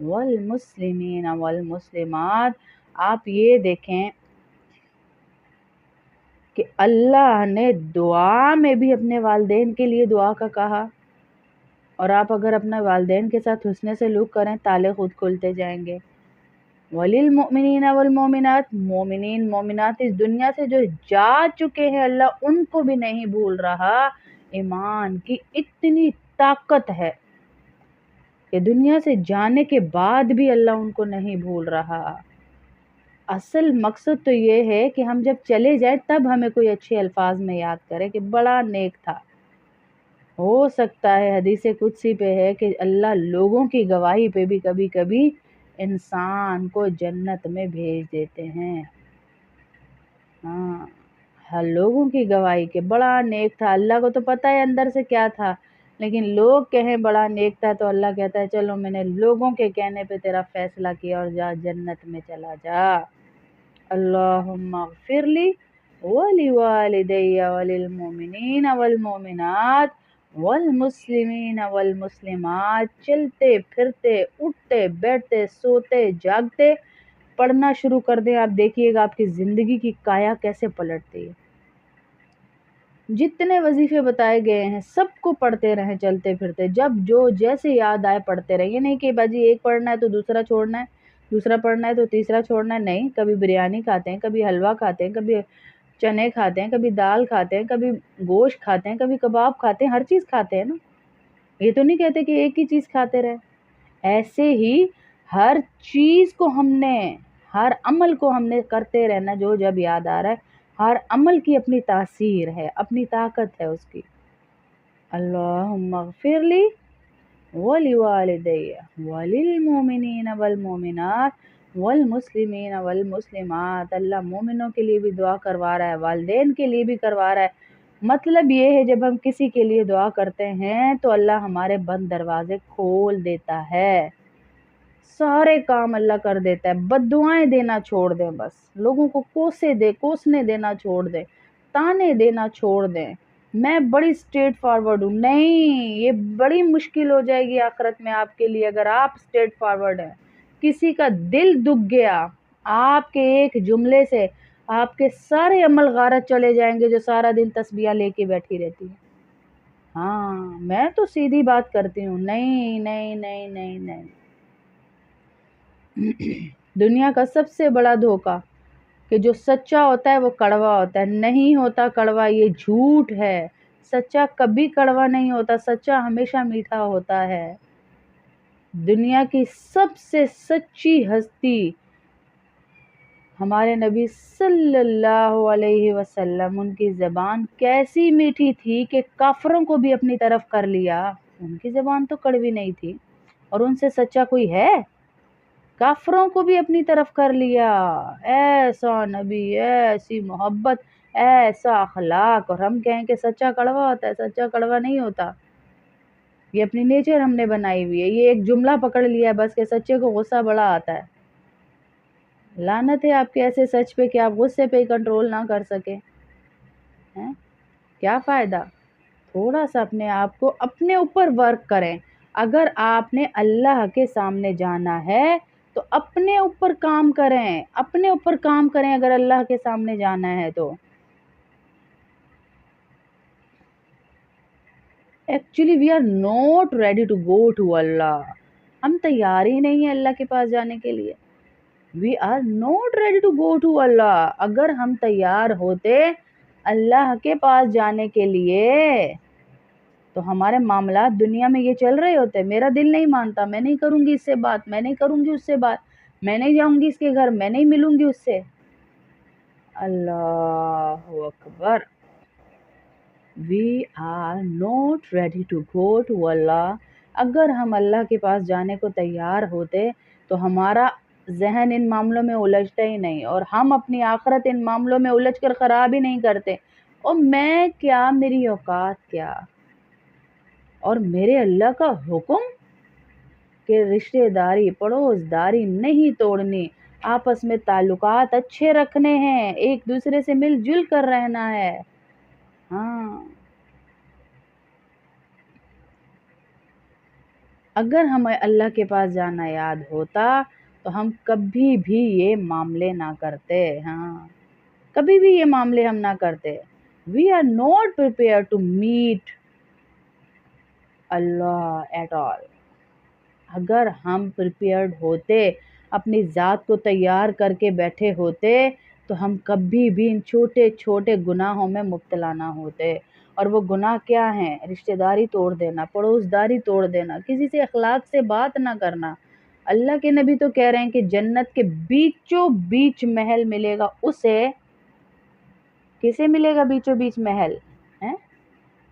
والمسلمین والمسلمات۔ آپ یہ دیکھیں کہ اللہ نے دعا میں بھی اپنے والدین کے لیے دعا کا کہا، اور آپ اگر اپنے والدین کے ساتھ حسن سلوک کریں تالے خود کھلتے جائیں گے۔ وَلِلْمُؤْمِنِينَ وَالْمُؤْمِنَاتِ، مومنین مومنات اس دنیا سے جو جا چکے ہیں اللہ ان کو بھی نہیں بھول رہا۔ ایمان کی اتنی طاقت ہے کہ دنیا سے جانے کے بعد بھی اللہ ان کو نہیں بھول رہا۔ اصل مقصد تو یہ ہے کہ ہم جب چلے جائیں تب ہمیں کوئی اچھے الفاظ میں یاد کرے کہ بڑا نیک تھا۔ ہو سکتا ہے حدیث قدسی پہ ہے کہ اللہ لوگوں کی گواہی پہ بھی کبھی کبھی انسان کو جنت میں بھیج دیتے ہیں۔ ہاں، ہر لوگوں کی گواہی کہ بڑا نیک تھا، اللہ کو تو پتہ ہے اندر سے کیا تھا، لیکن لوگ کہیں بڑا نیک تھا تو اللہ کہتا ہے چلو میں نے لوگوں کے کہنے پہ تیرا فیصلہ کیا اور جا جنت میں چلا جا۔ اللہم اغفر لی ولوالدی وللمؤمنین والمؤمنات والمسلمین والمسلمات۔ چلتے پھرتے اٹھتے بیٹھتے سوتے جاگتے پڑھنا شروع کر دیں، آپ دیکھیے گا آپ کی زندگی کی کایا کیسے پلٹتی ہے۔ جتنے وظیفے بتائے گئے ہیں سب کو پڑھتے رہیں چلتے پھرتے، جب جو جیسے یاد آئے پڑھتے رہیں۔ یہ نہیں کہ باجی ایک پڑھنا ہے تو دوسرا چھوڑنا ہے، دوسرا پڑھنا ہے تو تیسرا چھوڑنا ہے، نہیں۔ کبھی بریانی کھاتے ہیں، کبھی حلوہ کھاتے ہیں، کبھی چنے کھاتے ہیں، کبھی دال کھاتے ہیں، کبھی گوشت کھاتے ہیں، کبھی کباب کھاتے ہیں، ہر چیز کھاتے ہیں نا۔ یہ تو نہیں کہتے کہ ایک ہی چیز کھاتے رہے۔ ایسے ہی ہر چیز کو ہم نے، ہر عمل کو ہم نے کرتے رہنا جو جب یاد آ رہا ہے۔ ہر عمل کی اپنی تاثیر ہے، اپنی طاقت ہے اس کی۔ اللہم اغفر لی وَلِوَالِدَيَّ وَلِلْمُؤْمِنِينَ وَالْمُؤْمِنَاتِ وَالْمُسْلِمِينَ وَالْمُسْلِمَاتِ۔ اللہ مومنوں کے لیے بھی دعا کروا رہا ہے، والدین کے لیے بھی کروا رہا ہے۔ مطلب یہ ہے جب ہم کسی کے لیے دعا کرتے ہیں تو اللہ ہمارے بند دروازے کھول دیتا ہے، سارے کام اللہ کر دیتا ہے۔ بد دعائیں دینا چھوڑ دیں، بس لوگوں کو کوسنے دینا چھوڑ دیں، تانے دینا چھوڑ دیں۔ میں بڑی اسٹریٹ فارورڈ ہوں، نہیں، یہ بڑی مشکل ہو جائے گی آخرت میں آپ کے لیے اگر آپ اسٹریٹ فارورڈ ہیں۔ کسی کا دل دکھ گیا آپ کے ایک جملے سے، آپ کے سارے عمل غارت چلے جائیں گے جو سارا دن تسبیحہ لے کے بیٹھی رہتی ہیں۔ ہاں، میں تو سیدھی بات کرتی ہوں، نہیں نہیں نہیں نہیں نہیں۔ دنیا کا سب سے بڑا دھوکہ کہ جو سچا ہوتا ہے وہ کڑوا ہوتا ہے، نہیں ہوتا کڑوا، یہ جھوٹ ہے۔ سچا کبھی کڑوا نہیں ہوتا، سچا ہمیشہ میٹھا ہوتا ہے۔ دنیا کی سب سے سچی ہستی ہمارے نبی صلی اللہ علیہ وسلم، ان کی زبان کیسی میٹھی تھی کہ کافروں کو بھی اپنی طرف کر لیا۔ ان کی زبان تو کڑوی نہیں تھی، اور ان سے سچا کوئی ہے؟ کافروں کو بھی اپنی طرف کر لیا۔ ایسا نبی، ایسی محبت، ایسا اخلاق، اور ہم کہیں کہ سچا کڑوا ہوتا ہے، سچا کڑوا نہیں ہوتا۔ یہ اپنی نیچر ہم نے بنائی ہوئی ہے، یہ ایک جملہ پکڑ لیا ہے بس کہ سچے کو غصہ بڑا آتا ہے۔ لعنت ہے آپ کے ایسے سچ پہ کہ آپ غصے پہ کنٹرول نہ کر سکیں۔ کیا فائدہ؟ تھوڑا سا اپنے آپ کو اپنے اوپر ورک کریں۔ اگر آپ نے اللہ کے سامنے جانا ہے تو اپنے اوپر کام کریں، اپنے اوپر کام کریں اگر اللہ کے سامنے جانا ہے تو۔ Actually we are not ready to go to Allah, ہم تیار ہی نہیں ہیں اللہ کے پاس جانے کے لیے۔ We are not ready to go to Allah. اگر ہم تیار ہوتے اللہ کے پاس جانے کے لیے تو ہمارے معاملات دنیا میں یہ چل رہے ہوتے، میرا دل نہیں مانتا، میں نہیں کروں گی اس سے بات، میں نہیں کروں گی اس سے بات، میں نہیں جاؤں گی اس کے گھر، میں نہیں ملوں گی اس سے۔ اللہ اکبر۔ We are not ready to go to Allah. اگر ہم اللہ کے پاس جانے کو تیار ہوتے تو ہمارا ذہن ان معاملوں میں الجھتا ہی نہیں، اور ہم اپنی آخرت ان معاملوں میں الجھ کر خراب ہی نہیں کرتے۔ اور میں کیا، میری اوقات کیا، اور میرے اللہ کا حکم کہ رشتہ داری پڑوس داری نہیں توڑنی، آپس میں تعلقات اچھے رکھنے ہیں، ایک دوسرے سے مل جل کر رہنا ہے۔ ہاں، اگر ہمیں اللہ کے پاس جانا یاد ہوتا تو ہم کبھی بھی یہ معاملے نہ کرتے. ہاں، کبھی بھی یہ معاملے ہم نہ کرتے. We are not prepared to meet Allah at all. اگر ہم پریپیئرڈ ہوتے، اپنی ذات کو تیار کر کے بیٹھے ہوتے تو ہم کبھی بھی ان چھوٹے چھوٹے گناہوں میں مبتلا نہ ہوتے. اور وہ گناہ کیا ہیں؟ رشتہ داری توڑ دینا، پڑوس داری توڑ دینا، کسی سے اخلاق سے بات نہ کرنا. اللہ کے نبی تو کہہ رہے ہیں کہ جنت کے بیچوں بیچ محل ملے گا اسے. کسے ملے گا بیچوں بیچ محل؟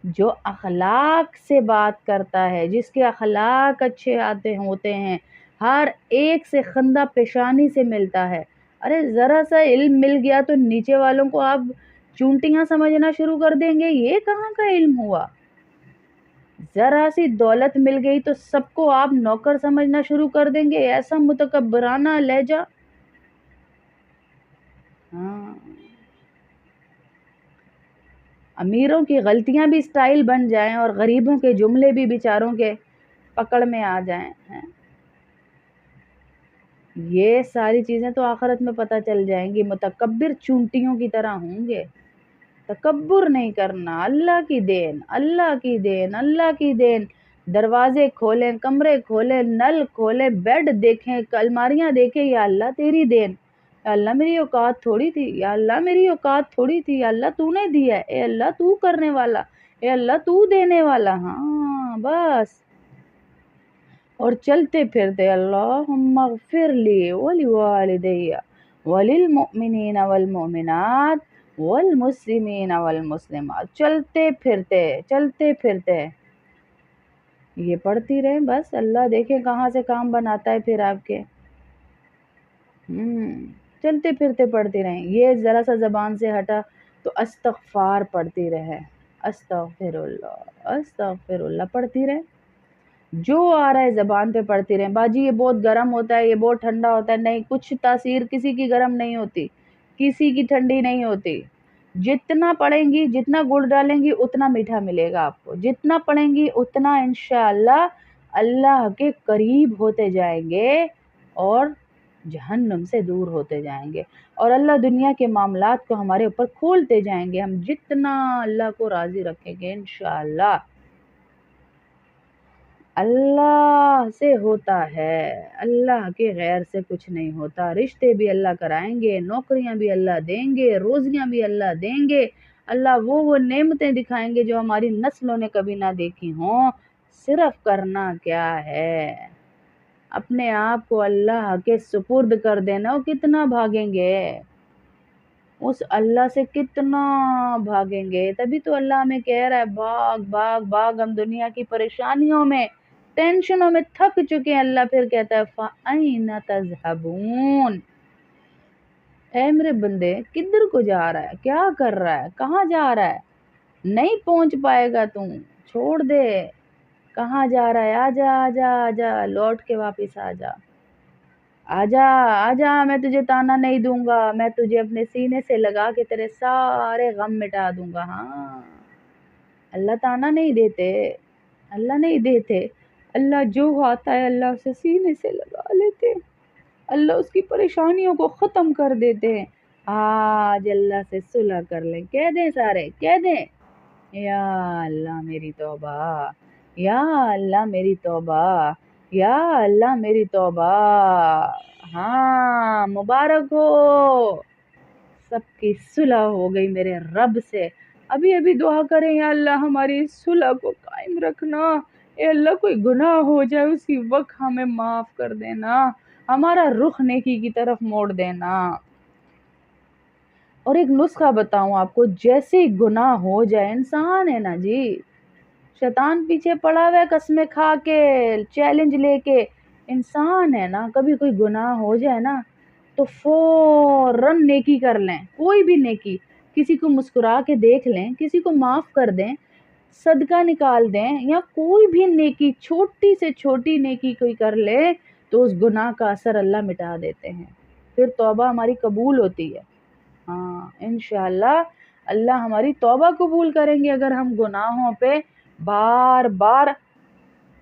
جو اخلاق سے بات کرتا ہے، جس کے اخلاق اچھے ہوتے ہیں، ہر ایک سے خندہ پیشانی سے ملتا ہے. ارے ذرا سا علم مل گیا تو نیچے والوں کو آپ چونٹیاں سمجھنا شروع کر دیں گے. یہ کہاں کا علم ہوا؟ ذرا سی دولت مل گئی تو سب کو آپ نوکر سمجھنا شروع کر دیں گے. ایسا متکبرانہ لہجہ. ہاں، امیروں کی غلطیاں بھی سٹائل بن جائیں اور غریبوں کے جملے بھی بیچاروں کے پکڑ میں آ جائیں. یہ ساری چیزیں تو آخرت میں پتہ چل جائیں گی. متکبر چونٹیوں کی طرح ہوں گے. تکبر نہیں کرنا. اللہ کی دین، اللہ کی دین، اللہ کی دین. دروازے کھولیں، کمرے کھولیں، نل کھولیں، بیڈ دیکھیں، الماریاں دیکھیں. یا اللہ تیری دین. یا اللہ میری اوقات تھوڑی تھی. یا اللہ میری اوقات تھوڑی تھی. یا اللہ تو نے دیا ہے. اے اللہ تو کرنے والا. اے اللہ تو دینے والا. ہاں بس. اور چلتے پھرتے اللہم اغفر لی ولوالدی وللمؤمنین والمؤمنات والمسلمین والمسلمات. چلتے پھرتے یہ پڑھتی رہیں بس. اللہ دیکھیں کہاں سے کام بناتا ہے پھر آپ کے. چلتے پھرتے پڑھتی رہیں. یہ ذرا سا زبان سے ہٹا تو استغفار پڑھتی رہے. استغفر اللہ پڑھتی رہیں. جو آ رہا ہے زبان پہ پڑھتی رہیں. باجی یہ بہت گرم ہوتا ہے، یہ بہت ٹھنڈا ہوتا ہے. نہیں، کچھ تاثیر کسی کی گرم نہیں ہوتی، کسی کی ٹھنڈی نہیں ہوتی. جتنا پڑھیں گی، جتنا گڑ ڈالیں گی اتنا میٹھا ملے گا آپ کو. جتنا پڑھیں گی اتنا انشاءاللہ اللہ کے قریب ہوتے جائیں گے اور جہنم سے دور ہوتے جائیں گے. اور اللہ دنیا کے معاملات کو ہمارے اوپر کھولتے جائیں گے. ہم جتنا اللہ کو راضی رکھیں گے انشاءاللہ. اللہ سے ہوتا ہے، اللہ کے غیر سے کچھ نہیں ہوتا. رشتے بھی اللہ کرائیں گے، نوکریاں بھی اللہ دیں گے، روزیاں بھی اللہ دیں گے. اللہ وہ نعمتیں دکھائیں گے جو ہماری نسلوں نے کبھی نہ دیکھی ہوں. صرف کرنا کیا ہے؟ اپنے آپ کو اللہ کے سپرد کر دینا. وہ کتنا بھاگیں گے اس اللہ سے، کتنا بھاگیں گے. تبھی تو اللہ ہمیں کہہ رہا ہے بھاگ بھاگ بھاگ. ہم دنیا کی پریشانیوں میں، ٹینشنوں میں تھک چکے ہیں. اللہ پھر کہتا ہے فَأَيْنَ تَذْهَبُونَ. اے میرے بندے کدھر کو جا رہا ہے؟ کیا کر رہا ہے؟ کہاں جا رہا ہے؟ نہیں پہنچ پائے گا تم. چھوڑ دے. کہاں جا رہا ہے؟ آجا آجا آجا. لوٹ کے واپس آجا. آجا آجا. میں تجھے تانا نہیں دوں گا. میں تجھے اپنے سینے سے لگا کے تیرے سارے غم مٹا دوں گا. ہاں، اللہ تانا نہیں دیتے. اللہ نہیں دیتے. اللہ جو آتا ہے اللہ اسے سینے سے لگا لیتے. اللہ اس کی پریشانیوں کو ختم کر دیتے ہیں. آج اللہ سے صلح کر لیں. کہہ دیں سارے، کہہ دیں یا اللہ میری توبہ، یا اللہ میری توبہ، یا اللہ میری توبہ. ہاں مبارک ہو. سب کی صلح ہو گئی میرے رب سے. ابھی دعا کریں یا اللہ ہماری صلح کو قائم رکھنا. اے اللہ کوئی گناہ ہو جائے اسی وقت ہمیں معاف کر دینا. ہمارا رخ نیکی کی طرف موڑ دینا. اور ایک نسخہ بتاؤں آپ کو. جیسے گناہ ہو جائے، انسان ہے نا جی، شیطان پیچھے پڑا ہوا ہے قسمیں کھا کے، چیلنج لے کے. انسان ہے نا، کبھی کوئی گناہ ہو جائے نا تو فوراً نیکی کر لیں. کوئی بھی نیکی. کسی کو مسکرا کے دیکھ لیں، کسی کو معاف کر دیں، صدقہ نکال دیں، یا کوئی بھی نیکی، چھوٹی سے چھوٹی نیکی کوئی کر لے تو اس گناہ کا اثر اللہ مٹا دیتے ہیں. پھر توبہ ہماری قبول ہوتی ہے. ہاں انشاءاللہ اللہ ہماری توبہ قبول کریں گے اگر ہم گناہوں پہ بار بار